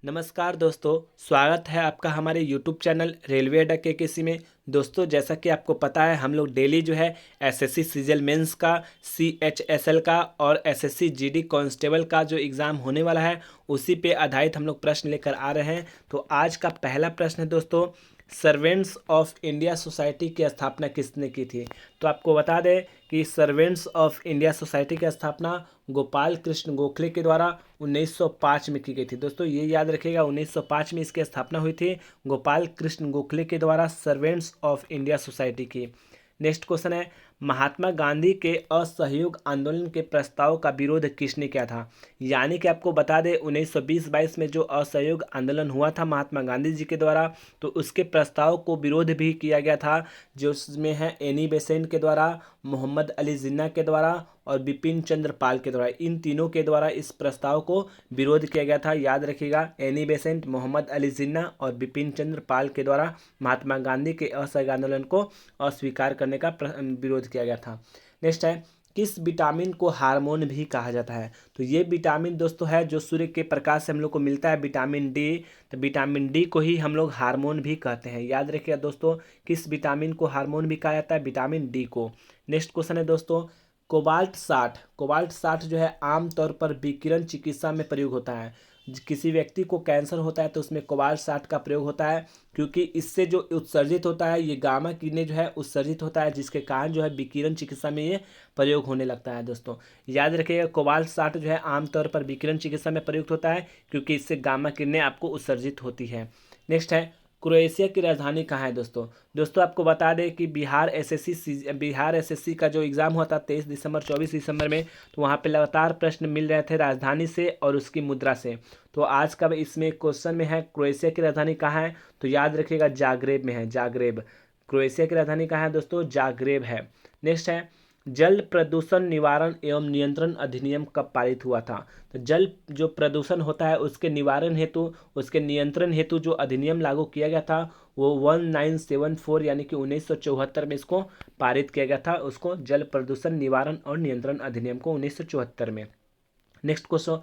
नमस्कार दोस्तों, स्वागत है आपका हमारे यूट्यूब चैनल रेलवे अड्डा के में। दोस्तों, जैसा कि आपको पता है, हम लोग डेली जो है एसएससी सीजीएल मेंस का, सीएचएसएल का और एसएससी जीडी कांस्टेबल का जो एग्ज़ाम होने वाला है उसी पे आधारित हम लोग प्रश्न लेकर आ रहे हैं। तो आज का पहला प्रश्न है दोस्तों, सर्वेंट्स ऑफ इंडिया सोसाइटी की स्थापना किसने की थी। तो आपको बता दें कि सर्वेंट्स ऑफ इंडिया सोसाइटी की स्थापना गोपाल कृष्ण गोखले के द्वारा 1905 में की गई थी। दोस्तों ये याद रखिएगा, 1905 में इसकी स्थापना हुई थी गोपाल कृष्ण गोखले के द्वारा सर्वेंट्स ऑफ इंडिया सोसाइटी की। नेक्स्ट क्वेश्चन है, महात्मा गांधी के असहयोग आंदोलन के प्रस्ताव का विरोध किसने किया था। यानी कि आपको बता दें 1920-22 में जो असहयोग आंदोलन हुआ था महात्मा गांधी जी के द्वारा, तो उसके प्रस्ताव को विरोध भी किया गया था, जो उसमें है एनी बेसेंट के द्वारा, मोहम्मद अली जिन्ना के द्वारा और बिपिन चंद्र पाल के द्वारा। इन तीनों के द्वारा इस प्रस्ताव को विरोध किया गया था। याद रखिएगा, एनी बेसेंट, मोहम्मद अली जिन्ना और बिपिन चंद्र पाल के द्वारा महात्मा गांधी के असहयोग आंदोलन को अस्वीकार करने का विरोध किया गया था। नेक्स्ट है, किस विटामिन को हार्मोन भी कहा जाता है। तो ये विटामिन दोस्तों है जो सूर्य के प्रकाश से हम लोग को मिलता है, विटामिन डी। तो विटामिन डी को ही हम लोग हार्मोन भी कहते हैं। याद रखिएगा दोस्तों, किस विटामिन को हार्मोन भी कहा जाता है, विटामिन डी को। नेक्स्ट क्वेश्चन है दोस्तों, कोबाल्ट 60 जो है आमतौर पर विकिरण चिकित्सा में प्रयोग होता है। किसी व्यक्ति को कैंसर होता है तो उसमें कोबाल्ट 60 का प्रयोग होता है, क्योंकि इससे जो उत्सर्जित होता है ये गामा किरणें जो है उत्सर्जित होता है, जिसके कारण जो है विकिरण चिकित्सा में ये प्रयोग होने लगता है। दोस्तों याद रखिएगा, कोबाल्ट 60 जो है आमतौर पर विकिरण चिकित्सा में प्रयुक्त होता है, क्योंकि इससे गामा किरणें आपको उत्सर्जित होती है। नेक्स्ट है, क्रोएशिया की राजधानी कहाँ है। दोस्तों आपको बता दें कि बिहार एसएससी का जो एग्ज़ाम हुआ था 23 दिसंबर 24 दिसंबर में, तो वहाँ पे लगातार प्रश्न मिल रहे थे राजधानी से और उसकी मुद्रा से। तो आज का इसमें क्वेश्चन में है क्रोएशिया की राजधानी कहाँ है। तो याद रखिएगा, जागरेब में है, जागरेब। क्रोएशिया की राजधानी कहाँ है दोस्तों, जागरेब है। नेक्स्ट है, जल प्रदूषण निवारण एवं नियंत्रण अधिनियम कब पारित हुआ था। तो जल जो प्रदूषण होता है उसके निवारण हेतु, उसके नियंत्रण हेतु जो अधिनियम लागू किया गया था वो 1974 यानी कि 1974 में इसको पारित किया गया था, उसको जल प्रदूषण निवारण और नियंत्रण अधिनियम को 1974 में। नेक्स्ट क्वेश्चन,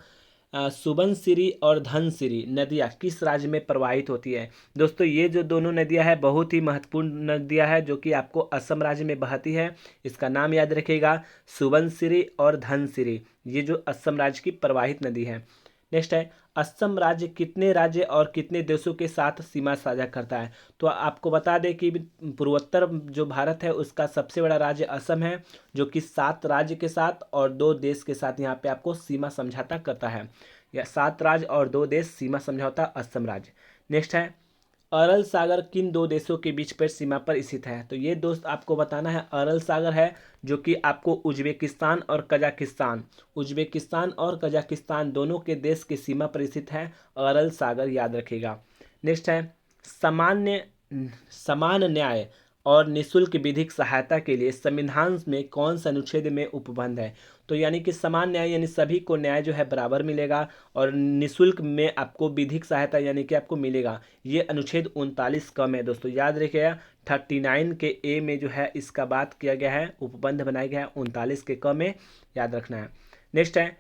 सुबनसिरी और धनसिरी नदियाँ किस राज्य में प्रवाहित होती है। दोस्तों ये जो दोनों नदियाँ हैं बहुत ही महत्वपूर्ण नदियाँ हैं, जो कि आपको असम राज्य में बहती है। इसका नाम याद रखिएगा, सुबनसिरी और धनसिरी, ये जो असम राज्य की प्रवाहित नदी है। नेक्स्ट है, असम राज्य कितने राज्य और कितने देशों के साथ सीमा साझा करता है। तो आपको बता दें कि पूर्वोत्तर जो भारत है उसका सबसे बड़ा राज्य असम है, जो कि 7 राज्य के साथ और 2 देश के साथ यहाँ पे आपको सीमा समझौता करता है। या 7 राज्य और 2 देश सीमा समझौता असम राज्य। नेक्स्ट है, अरल सागर किन 2 देशों के बीच पर सीमा पर स्थित है। तो ये दोस्त आपको बताना है, अरल सागर है जो कि आपको उज्बेकिस्तान और कजाकिस्तान दोनों के देश की सीमा पर स्थित है अरल सागर, याद रखिएगा। नेक्स्ट है, सामान्य समान न्याय और निःशुल्क विधिक सहायता के लिए संविधान में कौन सा अनुच्छेद में उपबंध है। तो यानी कि समान न्याय यानी सभी को न्याय जो है बराबर मिलेगा, और निःशुल्क में आपको विधिक सहायता यानी कि आपको मिलेगा, ये अनुच्छेद 39 कम है। दोस्तों याद रखिएगा, 39 के ए में जो है इसका बात किया गया है, उपबंध बनाया गया है, 39 के क में याद रखना है। नेक्स्ट है,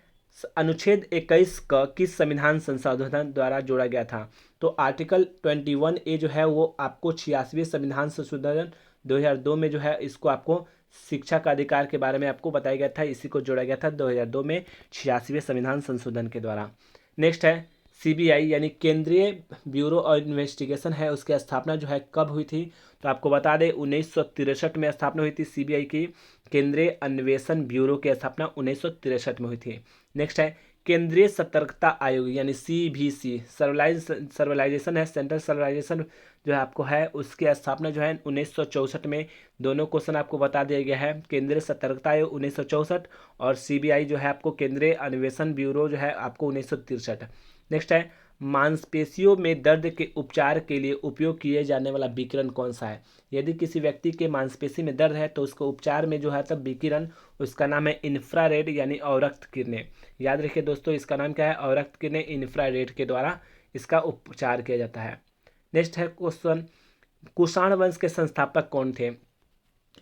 अनुच्छेद 21 का किस संविधान संशोधन द्वारा जोड़ा गया था। तो आर्टिकल 21A जो है वो आपको 86वें संविधान संशोधन 2002 में जो है इसको आपको शिक्षा का अधिकार के बारे में आपको बताया गया था, इसी को जोड़ा गया था 2002 में 86वें संविधान संशोधन के द्वारा। नेक्स्ट है, सीबीआई यानी केंद्रीय ब्यूरो ऑफ इन्वेस्टिगेशन है, उसकी स्थापना जो है कब हुई थी। तो आपको बता दें 1963 में स्थापना हुई थी सीबीआई की, केंद्रीय अन्वेषण ब्यूरो की स्थापना 1963 में हुई थी। नेक्स्ट है, केंद्रीय सतर्कता आयोग यानी सीबीसी, सर्वलाइजेशन है, सेंट्रल सर्वलाइजेशन जो है आपको है, उसकी स्थापना जो है 1964 में। दोनों क्वेश्चन आपको बता दिया गया है, केंद्रीय सतर्कता आयोग 1964 और सीबीआई जो है आपको केंद्रीय अन्वेषण ब्यूरो जो है आपको 1963। नेक्स्ट है, मांसपेशियों में दर्द के उपचार के लिए उपयोग किए जाने वाला विकिरण कौन सा है। यदि किसी व्यक्ति के मांसपेशी में दर्द है तो उसको उपचार में जो है तब विकिरण, उसका नाम है इंफ्रारेड यानी अवरक्त किरणें। याद रखिए दोस्तों, इसका नाम क्या है, अवरक्त किरणें, इंफ्रारेड के द्वारा इसका उपचार किया जाता है। नेक्स्ट है क्वेश्चन, कुषाण वंश के संस्थापक कौन थे।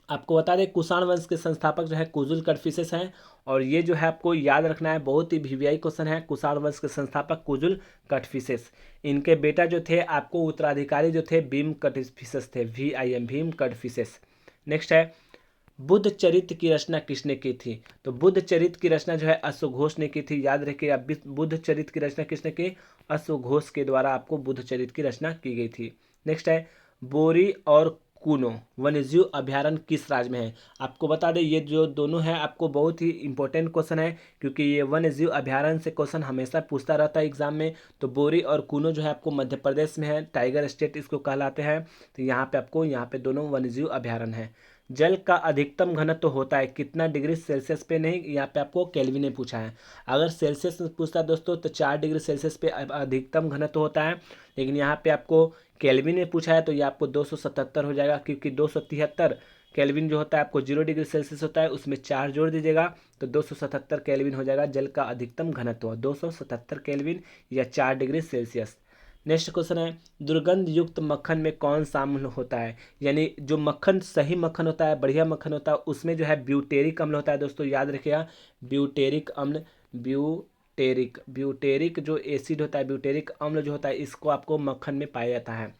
आपको बता दें कुषाण वंश के संस्थापक जो है कुजुल कडफिसेस हैं। और ये जो है आपको याद रखना है, बहुत ही वीवीआई क्वेश्चन है। कुषाण वंश के संस्थापक कुजुल कडफिसेस, इनके बेटा जो थे आपको उत्तराधिकारी जो थे भीम कडफिसेस थे, VIM भीम कडफिसेस। नेक्स्ट है बुद्ध चरित्र की रचना किसने की थी? तो बुद्ध चरित्र की रचना जो है अश्वघोष ने की थी। याद रखिए आप, बुद्ध चरित्र की रचना किसने की? अश्वघोष के द्वारा आपको बुद्ध चरित्र की रचना की गई थी। नेक्स्ट है बोरी और कूनो वन्यजीव अभयारण्य किस राज्य में है? आपको बता दें ये जो दोनों है आपको बहुत ही इंपॉर्टेंट क्वेश्चन है, क्योंकि ये वन्यजीव अभयारण्य से क्वेश्चन हमेशा पूछता रहता है एग्जाम में। तो बोरी और कूनो जो है आपको मध्य प्रदेश में है, टाइगर स्टेट इसको कहलाते हैं। तो यहाँ पे आपको यहाँ पे दोनों वन्यजीव अभयारण्य है। जल का अधिकतम घनत्व होता है कितना डिग्री सेल्सियस पे? नहीं, यहाँ पे आपको केल्विन ने पूछा है। अगर सेल्सियस में पूछता है दोस्तों तो 4 डिग्री सेल्सियस पे अधिकतम घनत्व होता है, लेकिन यहाँ पे आपको केल्विन में पूछा है तो ये आपको 277 हो जाएगा, क्योंकि 273 केल्विन जो होता है आपको 0 डिग्री सेल्सियस होता है, उसमें 4 जोड़ दीजिएगा तो 277 केल्विन हो जाएगा। जल का अधिकतम घनत्व 277 केल्विन या 4 डिग्री सेल्सियस। नेक्स्ट क्वेश्चन है दुर्गंध युक्त मक्खन में कौन शामिल होता है? यानी जो मक्खन सही मक्खन होता है, बढ़िया मक्खन होता है, उसमें जो है ब्यूटेरिक अम्ल होता है। दोस्तों याद रखिएगा ब्यूटेरिक अम्ल, ब्यूटेरिक जो एसिड होता है, ब्यूटेरिक अम्ल जो होता है, इसको आपको मक्खन में पाया जाता है।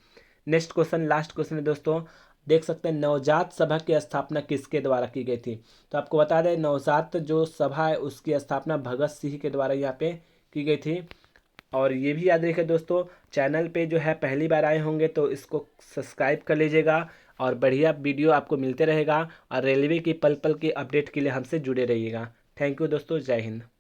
नेक्स्ट क्वेश्चन, लास्ट क्वेश्चन है दोस्तों, देख सकते हैं नवजात सभा की स्थापना किसके द्वारा की गई थी? तो आपको बता दें नवजात जो सभा है उसकी स्थापना भगत सिंह के द्वारा यहाँ पे की गई थी। और ये भी याद रखिए दोस्तों, चैनल पे जो है पहली बार आए होंगे तो इसको सब्सक्राइब कर लीजिएगा और बढ़िया वीडियो आपको मिलते रहेगा। और रेलवे की पल पल की अपडेट के लिए हमसे जुड़े रहिएगा। थैंक यू दोस्तों, जय हिंद।